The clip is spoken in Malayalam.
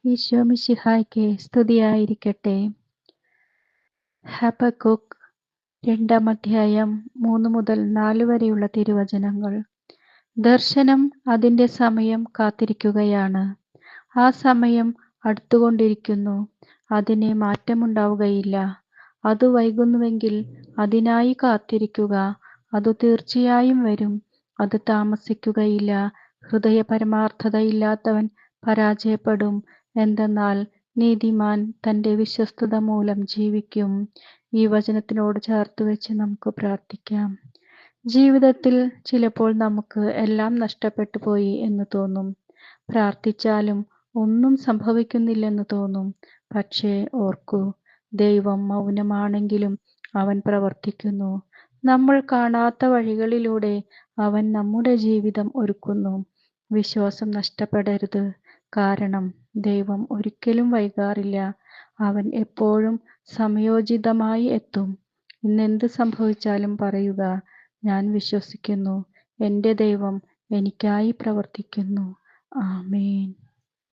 ഈശോ മിശിഹായ്ക്ക് സ്തുതിയായിരിക്കട്ടെ. ഹബക്കൂക്ക് 2-ാം അധ്യായം 3 മുതൽ 4 വരെയുള്ള തിരുവചനങ്ങൾ. ദർശനം അതിൻ്റെ സമയം കാത്തിരിക്കുകയാണ്. ആ സമയം അടുത്തുകൊണ്ടിരിക്കുന്നു. അതിന് മാറ്റമുണ്ടാവുകയില്ല. അത് വൈകുന്നുവെങ്കിൽ അതിനായി കാത്തിരിക്കുക. അത് തീർച്ചയായും വരും. അത് താമസിക്കുകയില്ല. ഹൃദയപരമാർത്ഥതയില്ലാത്തവൻ പരാജയപ്പെടും. എന്തെന്നാൽ നീതിമാൻ തൻ്റെ വിശ്വസ്തത മൂലം ജീവിക്കും. ഈ വചനത്തിനോട് ചേർത്തുവെച്ച് നമുക്ക് പ്രാർത്ഥിക്കാം. ജീവിതത്തിൽ ചിലപ്പോൾ നമുക്ക് എല്ലാം നഷ്ടപ്പെട്ടു പോയി എന്ന് തോന്നും. പ്രാർത്ഥിച്ചാലും ഒന്നും സംഭവിക്കുന്നില്ലെന്ന് തോന്നും. പക്ഷേ ഓർക്കൂ, ദൈവം മൗനമാണെങ്കിലും അവൻ പ്രവർത്തിക്കുന്നു. നമ്മൾ കാണാത്ത വഴികളിലൂടെ അവൻ നമ്മുടെ ജീവിതം ഒരുക്കുന്നു. വിശ്വാസം നഷ്ടപ്പെടരുത്. കാരണം ദൈവം ഒരിക്കലും വൈകാറില്ല. അവൻ എപ്പോഴും സമയോചിതമായി എത്തും. ഇന്നെന്ത് സംഭവിച്ചാലും പറയുക, ഞാൻ വിശ്വസിക്കുന്നു, എൻ്റെ ദൈവം എനിക്കായി പ്രവർത്തിക്കുന്നു. ആമേൻ.